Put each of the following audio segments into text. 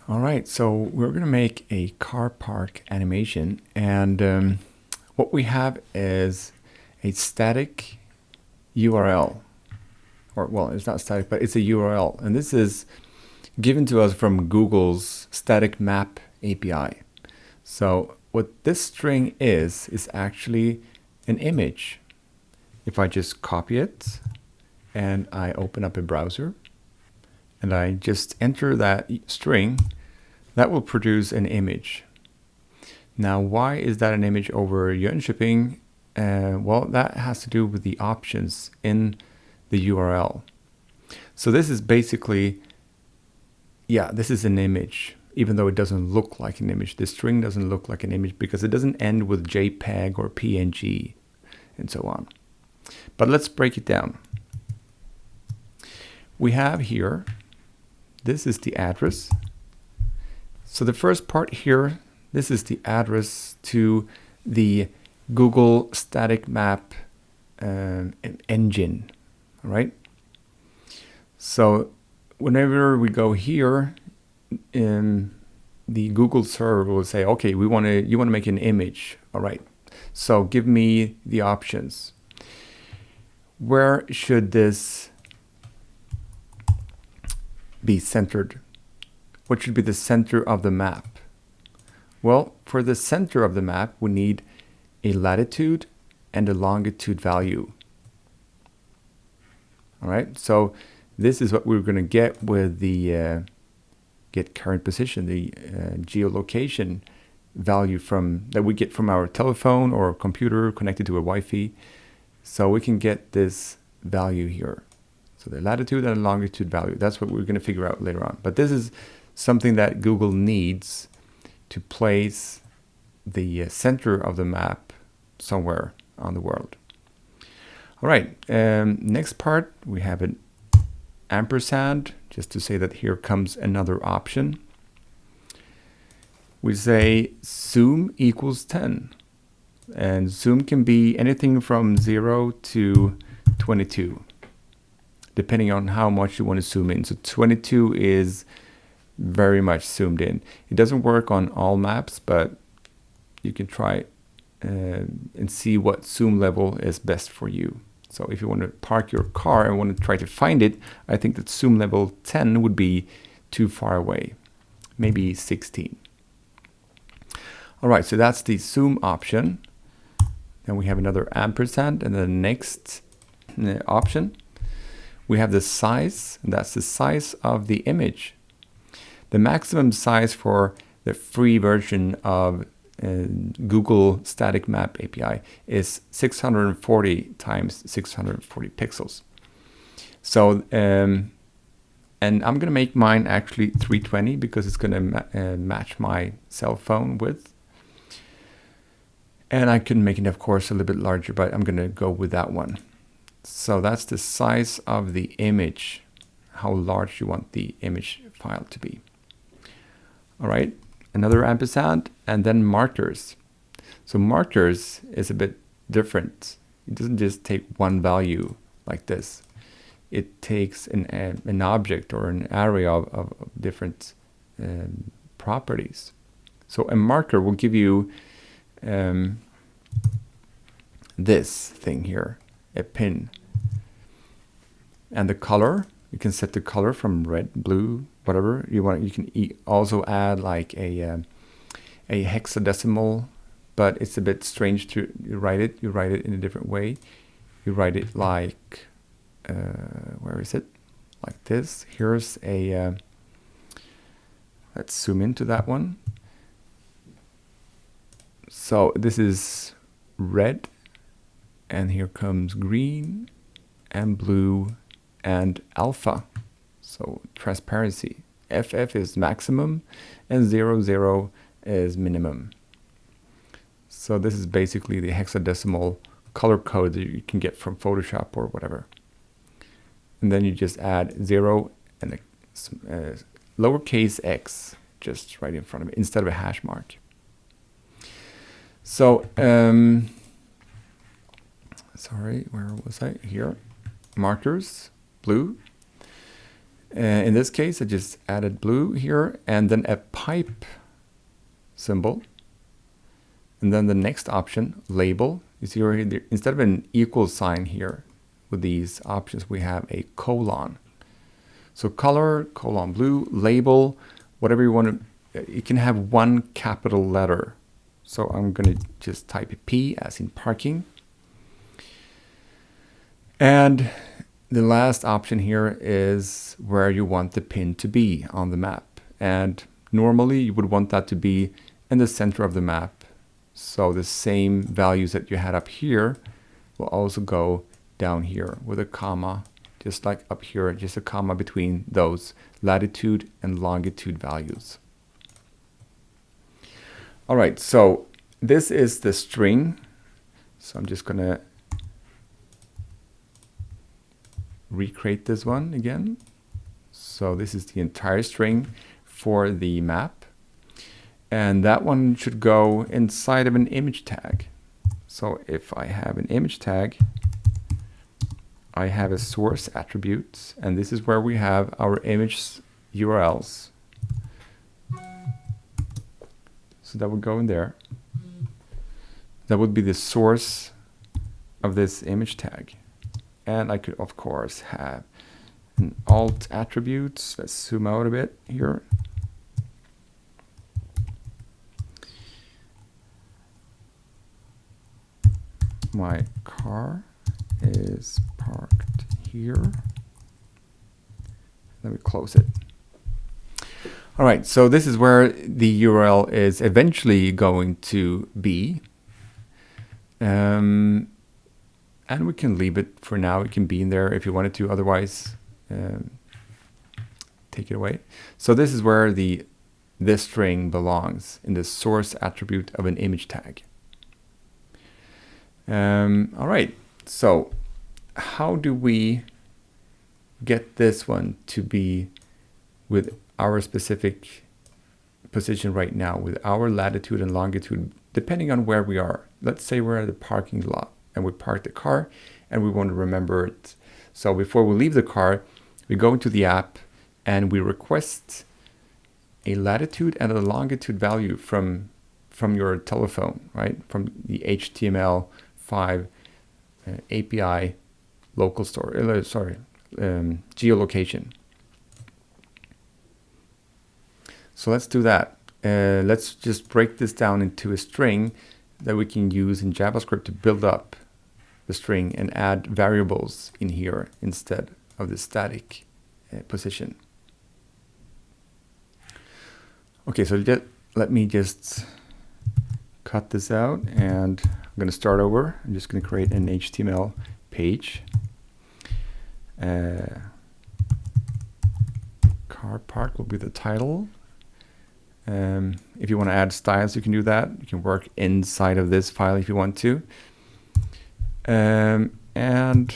All right, so we're going to make a car park animation, and what we have is a static URL, or well, it's not static, but it's a URL, and this is given to us from Google's static map API. So what this string is actually an image. If I just copy it and I open up a browser and I just enter that string, that will produce an image. Now, why is that an image over Jönköping? Well, that has to do with the options in the URL. So this is basically, yeah, this is an image, even though it doesn't look like an image. The string doesn't look like an image because it doesn't end with JPEG or PNG and so on. But let's break it down. We have here, this is the address. So the first part here, this is the address to the Google static map engine, all right? So whenever we go here, the Google server will say, okay, you want to make an image, all right? So give me the options. Where should this be centered? What should be the center of the map? Well, for the center of the map, we need a latitude and a longitude value. All right, so this is what we're going to get with the get current position, the geolocation value that we get from our telephone or computer connected to a Wi-Fi. So we can get this value here. So the latitude and longitude value, that's what we're going to figure out later on. But this is something that Google needs to place the center of the map somewhere on the world. All right, next part, we have an ampersand, just to say that here comes another option. We say zoom equals 10. And zoom can be anything from 0 to 22, depending on how much you want to zoom in. So 22 is very much zoomed in. It doesn't work on all maps, but you can try and see what zoom level is best for you. So if you want to park your car and want to try to find it, I think that zoom level 10 would be too far away, maybe 16. All right, so that's the zoom option. Then we have another ampersand, and the next option, we have the size, and that's the size of the image. The maximum size for the free version of Google Static Map API is 640 times 640 pixels. So, and I'm going to make mine actually 320 because it's going to match my cell phone width. And I can make it, of course, a little bit larger, but I'm going to go with that one. So that's the size of the image, how large you want the image file to be. All right, another ampersand, and then markers. So markers is a bit different. It doesn't just take one value like this. It takes an object or an array of different properties. So a marker will give you this thing here, a pin. And the color, you can set the color from red, blue, whatever you want. You can also add like a hexadecimal, but it's a bit strange to write it. You write it in a different way. You write it like, where is it? Like this. Here's a, let's zoom into that one. So this is red, and here comes green and blue and alpha. So transparency. FF is maximum and 00 is minimum. So this is basically the hexadecimal color code that you can get from Photoshop or whatever. And then you just add 0 and a lowercase x just right in front of it instead of a hash mark. So, sorry, where was I? Here, markers, blue. In this case, I just added blue here and then a pipe symbol. And then the next option, label. You see right here, instead of an equal sign here with these options, we have a colon. So color, colon blue, label, whatever you want to, you can have one capital letter. So I'm going to just type P as in parking. And the last option here is where you want the pin to be on the map. And normally you would want that to be in the center of the map. So the same values that you had up here will also go down here with a comma, just like up here, just a comma between those latitude and longitude values. All right, so this is the string. So I'm just going to recreate this one again. So this is the entire string for the map. And that one should go inside of an image tag. So if I have an image tag, I have a source attribute, and this is where we have our image URLs. So that would go in there. That would be the source of this image tag. And I could, of course, have an alt attribute. Let's zoom out a bit here. My car is parked here. Let me close it. All right, so this is where the URL is eventually going to be. And we can leave it for now. It can be in there if you wanted to, otherwise take it away. So this is where this string belongs, in the source attribute of an image tag. All right, so how do we get this one to be with our specific position right now, with our latitude and longitude, depending on where we are? Let's say we're at a parking lot and we park the car and we want to remember it. So before we leave the car, we go into the app and we request a latitude and a longitude value from your telephone, right? From the HTML5 API local store, geolocation. So let's do that. Let's just break this down into a string that we can use in JavaScript to build up the string and add variables in here instead of the static position. Okay, so let me just cut this out, and I'm going to start over. I'm just going to create an HTML page. Car park will be the title. If you want to add styles, you can do that. You can work inside of this file if you want to. And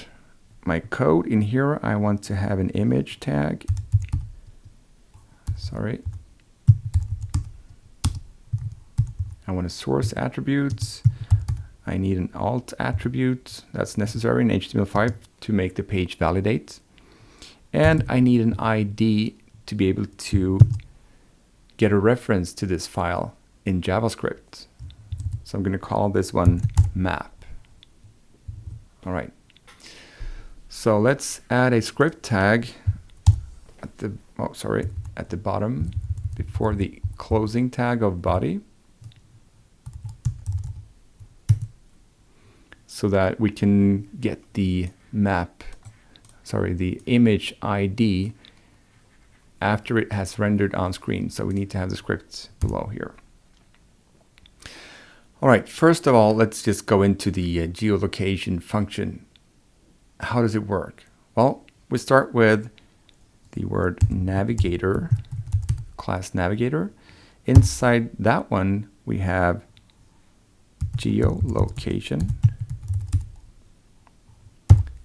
my code in here, I want to have an image tag. Sorry. I want a source attribute. I need an alt attribute that's necessary in HTML5 to make the page validate. And I need an ID to be able to get a reference to this file in JavaScript. So I'm going to call this one map. All right. So let's add a script tag at the bottom before the closing tag of body, so that we can get the image ID after it has rendered on screen. So we need to have the script below here. All right, first of all, let's just go into the geolocation function. How does it work? Well, we start with the word navigator, class navigator. Inside that one, we have geolocation.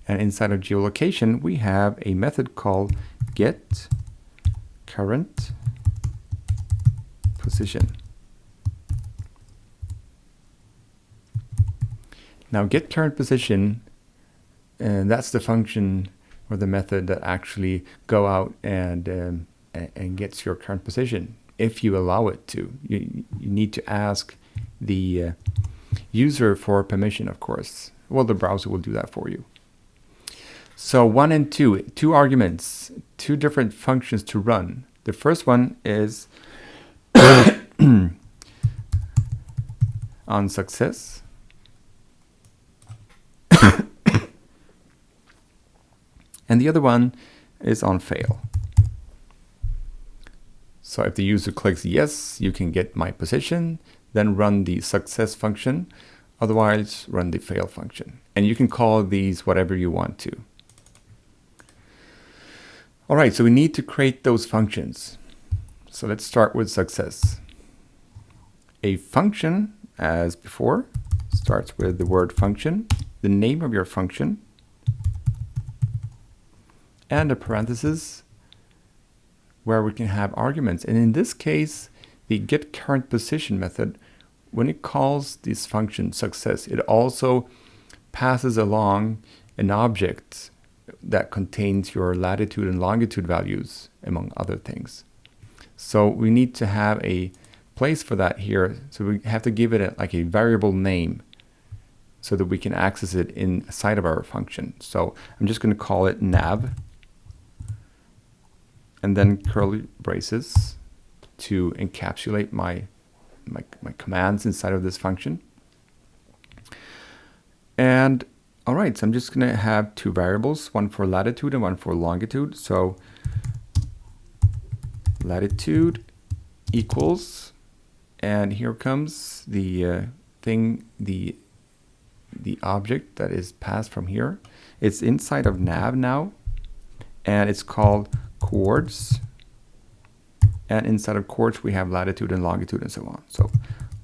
And inside of geolocation, we have a method called get current position. Now get current position, and that's the function or the method that actually go out and gets your current position, if you allow it to. You need to ask the user for permission, of course. Well, the browser will do that for you. So 1 and 2, 2 arguments, 2 different functions to run. The first one is on success. And the other one is on fail. So if the user clicks yes, you can get my position, then run the success function. Otherwise, run the fail function. And you can call these whatever you want to. All right, so we need to create those functions. So let's start with success. A function, as before, starts with the word function, the name of your function, and a parenthesis where we can have arguments. And in this case, the getCurrentPosition method, when it calls this function success, it also passes along an object that contains your latitude and longitude values, among other things. So we need to have a place for that here. So we have to give it like a variable name so that we can access it inside of our function. So I'm just going to call it nav, and then curly braces to encapsulate my commands inside of this function. And all right, so I'm just going to have 2 variables, one for latitude and one for longitude. So latitude equals, and here comes the the object that is passed from here. It's inside of nav now, and it's called chords. And inside of chords, we have latitude and longitude and so on. So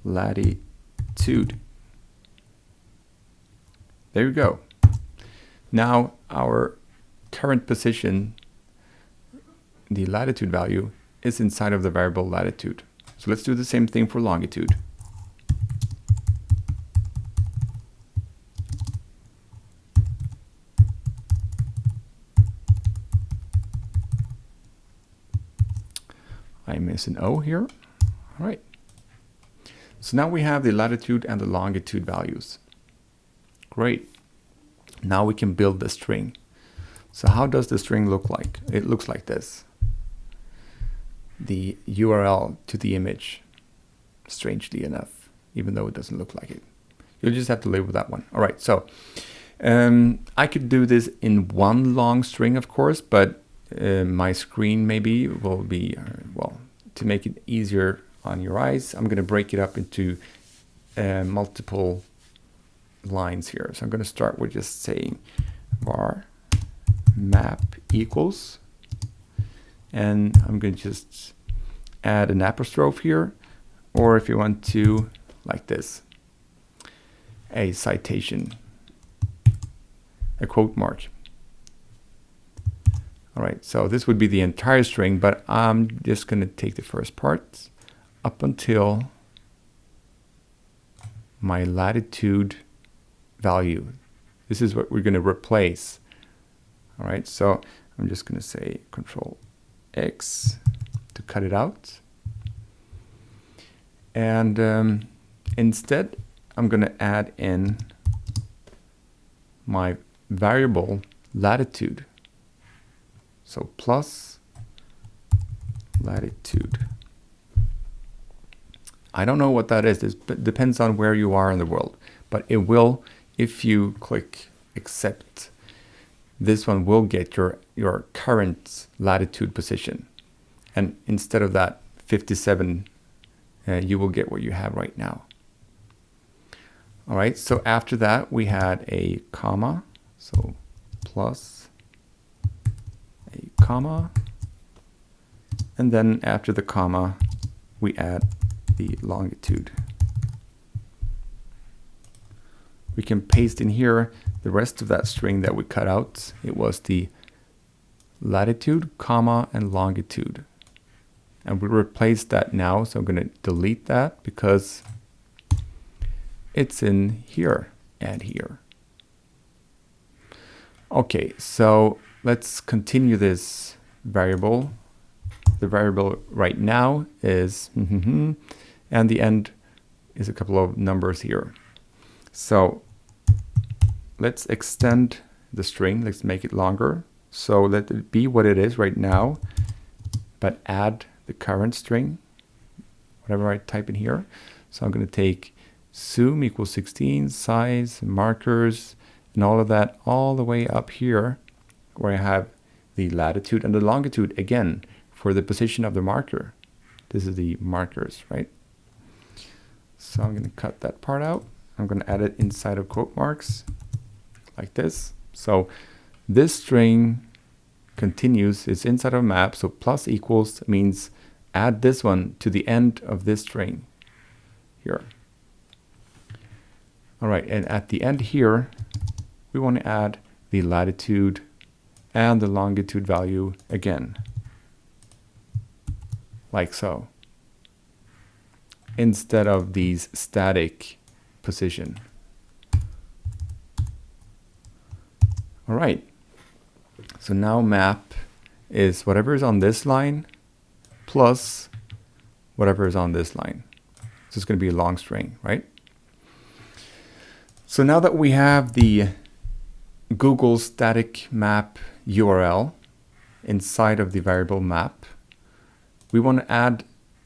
latitude. There you go. Now our current position, the latitude value, is inside of the variable latitude. So let's do the same thing for longitude. I miss an O here. All right. So now we have the latitude and the longitude values. Great. Now we can build the string. So how does the string look like? It looks like this. The URL to the image, strangely enough, even though it doesn't look like it. You'll just have to live with that one. All right, so I could do this in one long string, of course, but my screen maybe will be, well, to make it easier on your eyes, I'm going to break it up into multiple lines here. So I'm going to start with just saying var map equals, and I'm going to just add an apostrophe here, or if you want to, like this, a citation, a quote mark. All right, so this would be the entire string, but I'm just going to take the first part up until my latitude value. This is what we're going to replace. All right, so I'm just going to say Control X to cut it out. And instead, I'm going to add in my variable latitude. So plus latitude. I don't know what that is. It depends on where you are in the world, but it will, if you click accept, this one will get your current latitude position. And instead of that 57, you will get what you have right now. All right, so after that, we had a comma. So plus a comma. And then after the comma, we add the longitude. We can paste in here the rest of that string that we cut out. It was the latitude, comma, and longitude. And we replace that now, so I'm going to delete that because it's in here and here. Okay, so let's continue this variable. The variable right now is and the end is a couple of numbers here. So let's extend the string. Let's make it longer. So let it be what it is right now, but add the current string, whatever I type in here. So I'm going to take zoom equals 16, size, markers, and all of that all the way up here where I have the latitude and the longitude again for the position of the marker. This is the markers, right? So I'm going to cut that part out. I'm going to add it inside of quote marks like this. So this string continues, it's inside of a map. So plus equals means add this one to the end of this string here. All right, and at the end here, we want to add the latitude and the longitude value again, like so, instead of these static position. All right, so now map is whatever is on this line plus whatever is on this line. So it's going to be a long string, right? So now that we have the Google static map URL inside of the variable map, we want to add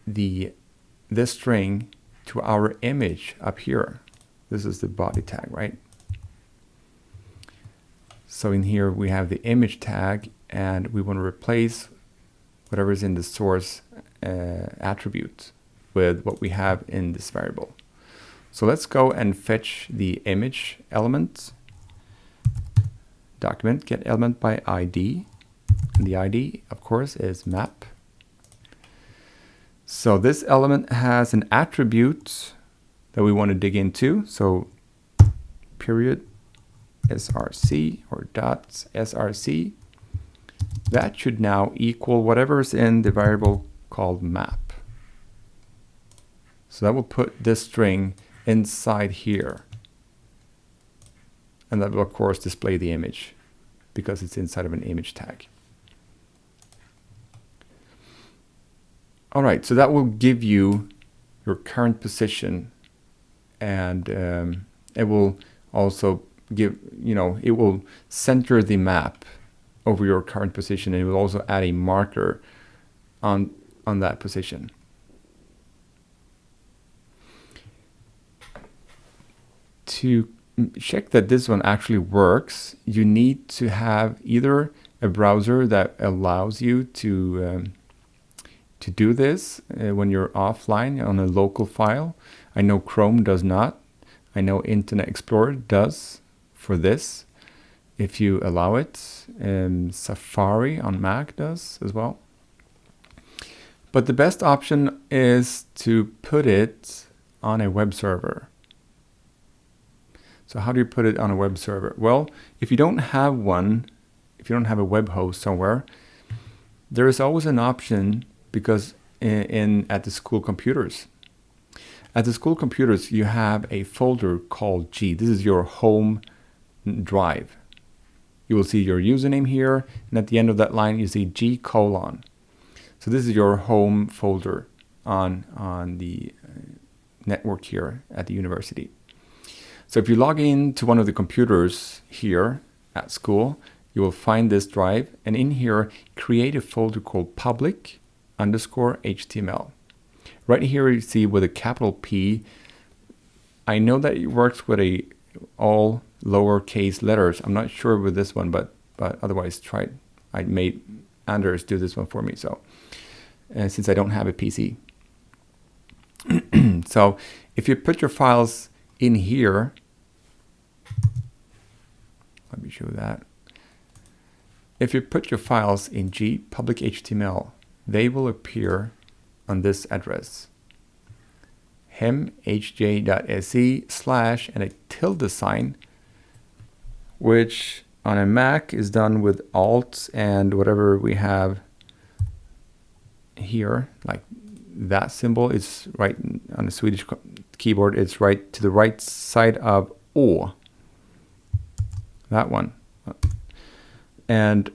this string to our image up here. This is the body tag, right? So in here we have the image tag, and we want to replace whatever is in the source attribute with what we have in this variable. So let's go and fetch the image element. Document get element by ID. And the ID, of course, is map. So this element has an attribute that we want to dig into. So period src or dot src. That should now equal whatever is in the variable called map. So that will put this string inside here. And that will, of course, display the image because it's inside of an image tag. All right, so that will give you your current position, and it will also give, it will center the map over your current position, and it will also add a marker on that position. To check that this one actually works, you need to have either a browser that allows you to do this when you're offline on a local file. I know Chrome does not. I know Internet Explorer does for this, if you allow it. Safari on Mac does as well. But the best option is to put it on a web server. So how do you put it on a web server? Well, if you don't have one, if you don't have a web host somewhere, there is always an option, because at the school computers. At the school computers, you have a folder called G. This is your home drive. You will see your username here, and at the end of that line, you see G:. So this is your home folder on the network here at the university. So if you log in to one of the computers here at school, you will find this drive, and in here, create a folder called public_HTML. Right here you see with a capital P. I know that it works with all lowercase letters. I'm not sure with this one, but otherwise try it. I made Anders do this one for me, so since I don't have a PC. So if you put your files in here, let me show that. If you put your files in G public HTML, they will appear on this address, hemhj.se/ and a tilde sign, which on a Mac is done with Alt and whatever we have here, like that symbol is right on the Swedish keyboard. It's right to the right side of O. That one. And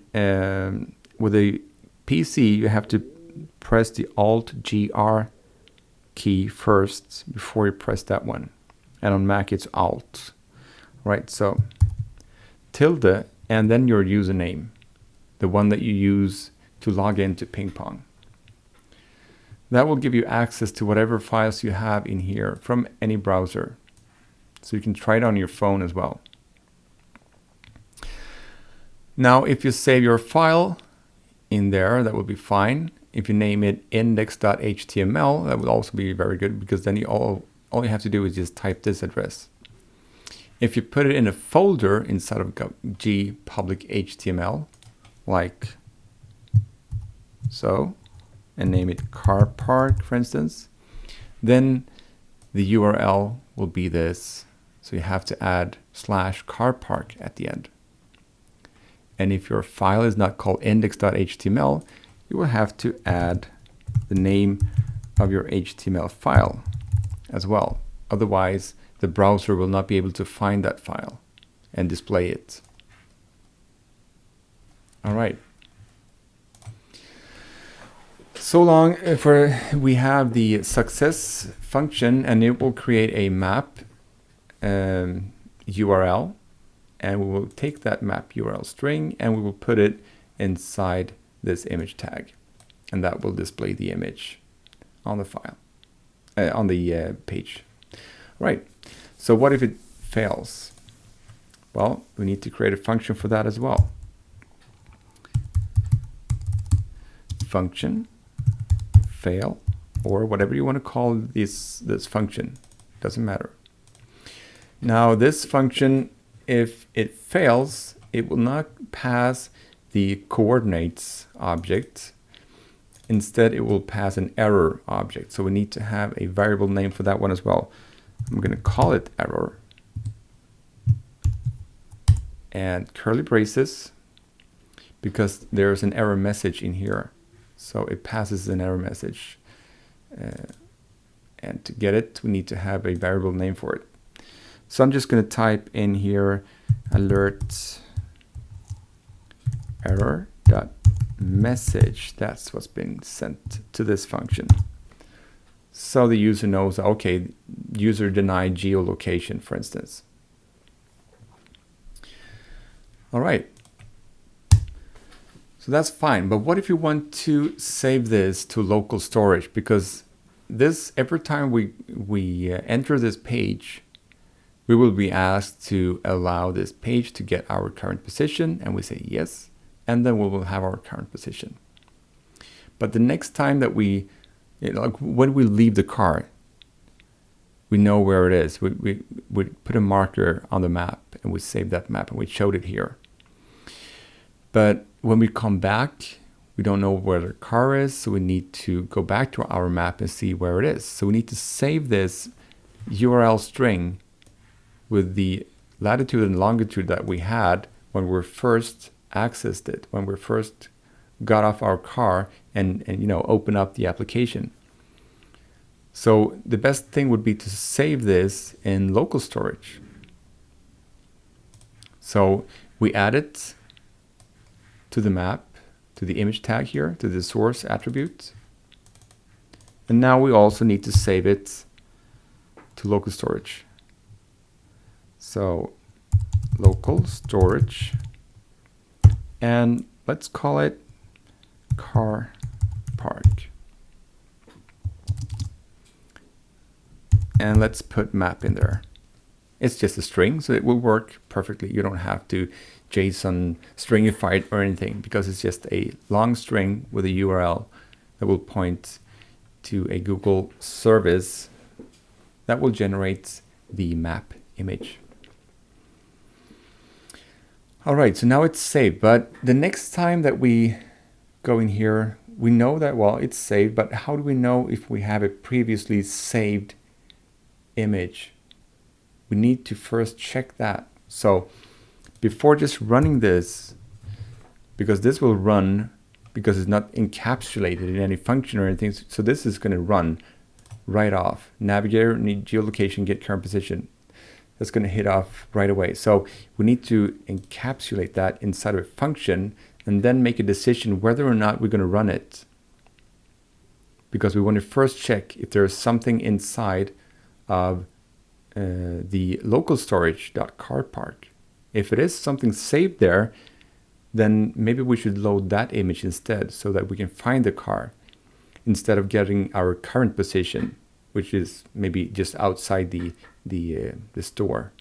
with a PC, you have to press the Alt-GR key first before you press that one. And on Mac, it's Alt. Right, so tilde and then your username, the one that you use to log into ping pong. That will give you access to whatever files you have in here from any browser. So you can try it on your phone as well. Now, if you save your file in there, that will be fine. If you name it index.html, that would also be very good, because then all you have to do is just type this address. If you put it in a folder inside of G public HTML, like so, and name it carpark, for instance, then the URL will be this. So you have to add /carpark at the end. And if your file is not called index.html, you will have to add the name of your HTML file as well. Otherwise, the browser will not be able to find that file and display it. All right. So long for we have the success function, and it will create a map URL, and we will take that map URL string and we will put it inside this image tag, and that will display the image on the file, on the page. Right. So what if it fails? Well, we need to create a function for that as well. Function fail, or whatever you want to call this function, doesn't matter. Now this function, if it fails, it will not pass the coordinates object. Instead, it will pass an error object. So we need to have a variable name for that one as well. I'm going to call it error and curly braces, because there's an error message in here. So it passes an error message. And to get it, we need to have a variable name for it. So I'm just going to type in here alert error.message. That's what's been sent to this function. So the user knows, okay, user denied geolocation, for instance. All right. So that's fine. But what if you want to save this to local storage? Because this, every time we enter this page, we will be asked to allow this page to get our current position, and we say yes, and then we will have our current position. But the next time that we, like when we leave the car, we know where it is. We put a marker on the map and we save that map and we showed it here. But when we come back, we don't know where the car is, so we need to go back to our map and see where it is. So we need to save this URL string with the latitude and longitude that we had when we first accessed it, when we first got off our car and open up the application. So the best thing would be to save this in local storage. So we add it to the map, to the image tag here, to the source attribute. And now we also need to save it to local storage. So local storage, and let's call it car park. And let's put map in there. It's just a string, so it will work perfectly. You don't have to JSON stringify it or anything, because it's just a long string with a URL that will point to a Google service that will generate the map image. All right, so now it's saved, but the next time that we go in here, we know that, well, it's saved, but how do we know if we have a previously saved image? We need to first check that. So before just running this, because this will run, because it's not encapsulated in any function or anything, so this is going to run right off. Navigator, need geolocation, get current position. that's going to hit off right away. So we need to encapsulate that inside of a function and then make a decision whether or not we're going to run it. Because we want to first check if there's something inside of the local storage.carpark. If it is something saved there, then maybe we should load that image instead so that we can find the car instead of getting our current position, which is maybe just outside the store.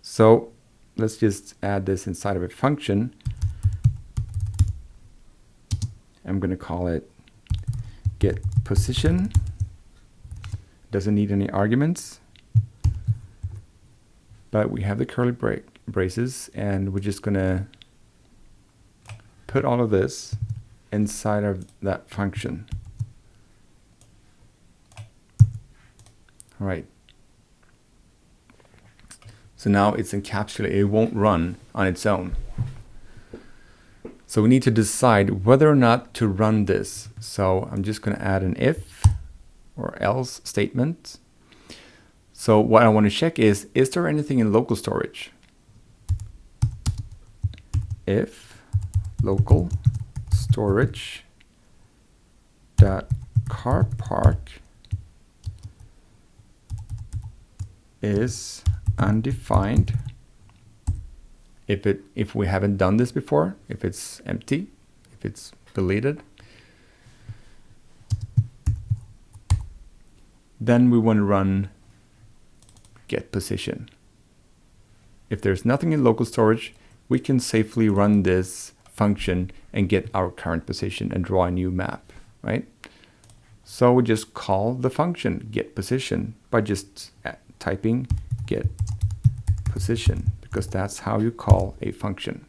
So let's just add this inside of a function. I'm going to call it get position. Doesn't need any arguments, but we have the curly braces, and we're just going to put all of this inside of that function. All right. So now it's encapsulated. It won't run on its own. So we need to decide whether or not to run this. So I'm just going to add an if or else statement. So what I want to check is there anything in local storage? If local storage dot carpark is undefined. If we haven't done this before, if it's empty, if it's deleted, then we want to run get position. If there's nothing in local storage, we can safely run this function and get our current position and draw a new map, right? So we just call the function get position by just typing get position, because that's how you call a function.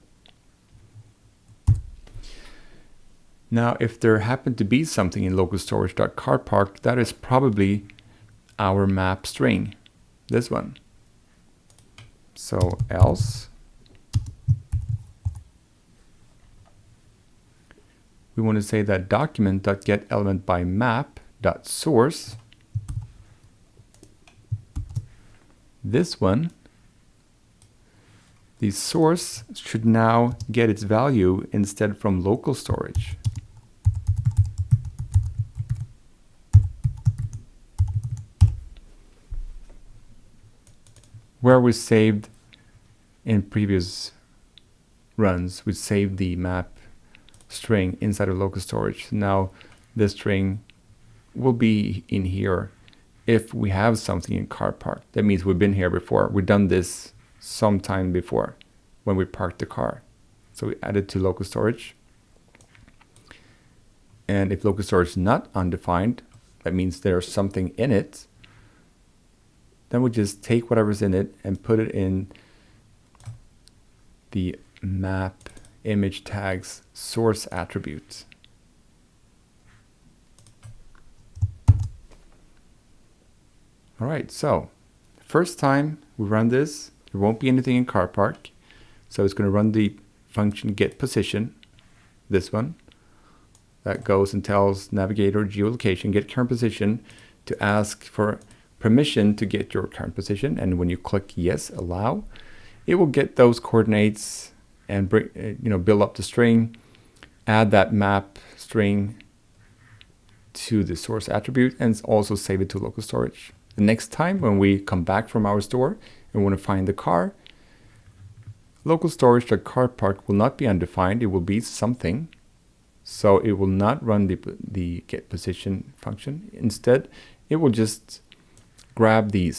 Now, if there happened to be something in local storage.carpark, that is probably our map string, this one. So else we want to say that document.getElementByMap.source, this one, the source should now get its value instead from local storage. Where we saved in previous runs, we saved the map string inside of local storage. Now this string will be in here if we have something in carpark. That means we've been here before. We've done this sometime before when we parked the car. So we add it to local storage. And if local storage is not undefined, that means there's something in it. Then we just take whatever's in it and put it in the map image tags source attribute. All right, so first time we run this, there won't be anything in carpark. So it's going to run the function get position, this one. That goes and tells navigator geolocation get current position to ask for permission to get your current position. And when you click yes, allow, it will get those coordinates and bring, build up the string, add that map string to the source attribute, and also save it to local storage. The next time when we come back from our store and want to find the car, local storage.carpark will not be undefined. It will be something. So it will not run the get position function. Instead, it will just grab the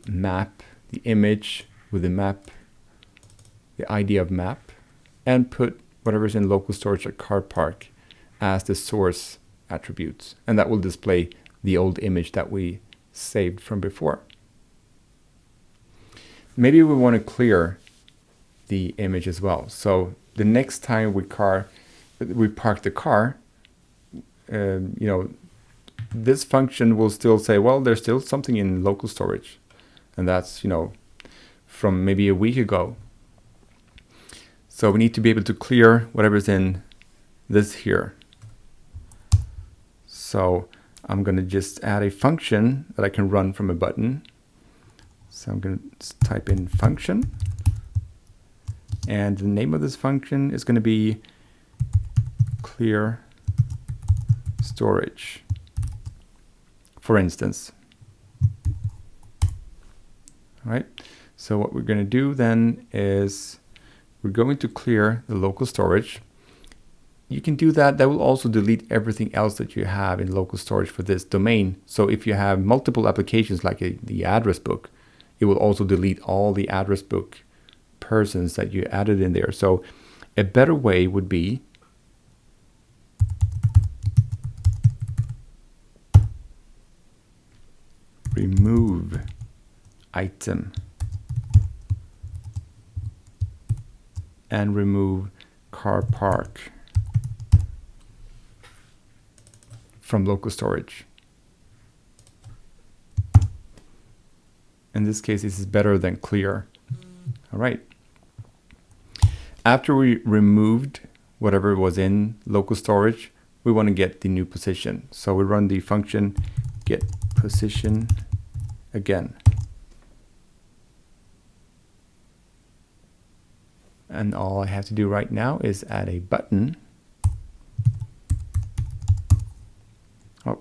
map, the image with the map, the ID of map, and put whatever's in local storage.carpark as the source attributes. And that will display the old image that we saved from before. Maybe we want to clear the image as well. So the next time we park the car, this function will still say, well, there's still something in local storage, and that's from maybe a week ago. So we need to be able to clear whatever's in this here. So I'm going to just add a function that I can run from a button. So I'm going to type in function, and the name of this function is going to be clear storage, for instance. All right, so what we're going to do then is we're going to clear the local storage. You can do that. That will also delete everything else that you have in local storage for this domain. So if you have multiple applications like the address book, it will also delete all the address book persons that you added in there. So a better way would be remove item and remove carpark from local storage. In this case, this is better than clear. All right. After we removed whatever was in local storage, we want to get the new position. So we run the function get position again. And all I have to do right now is add a button. Oh.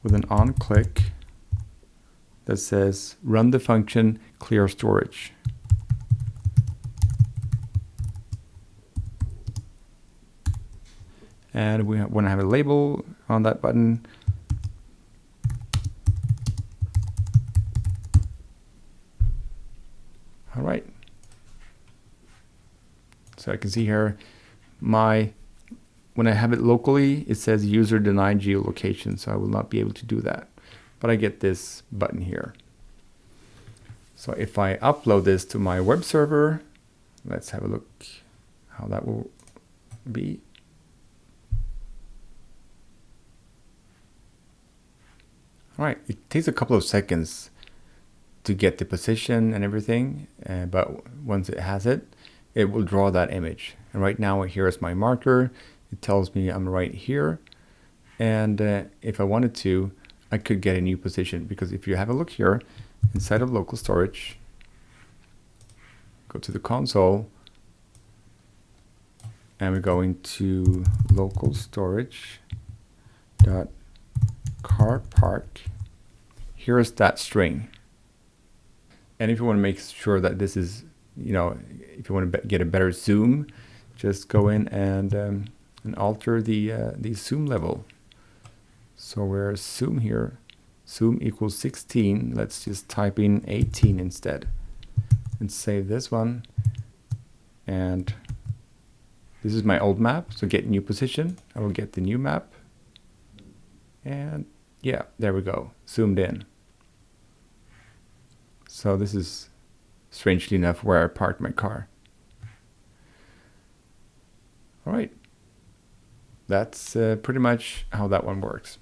With an on click that says run the function clear storage. And we want to have a label on that button. All right. So I can see here when I have it locally, it says user denied geolocation, so I will not be able to do that. But I get this button here. So if I upload this to my web server, let's have a look how that will be. All right, it takes a couple of seconds to get the position and everything, but once it has it, it will draw that image. And right now here is my marker. It tells me I'm right here. And if I wanted to, I could get a new position, because if you have a look here inside of local storage, go to the console, and we're going to local storage dot carpark. Here's that string. And if you want to make sure that this is, if you want to get a better zoom, just go in and alter the zoom level. So we're zoom here, zoom equals 16. Let's just type in 18 instead and save this one. And this is my old map. So get new position. I will get the new map. And yeah, there we go, zoomed in. So this is, strangely enough, where I parked my car. All right. That's pretty much how that one works.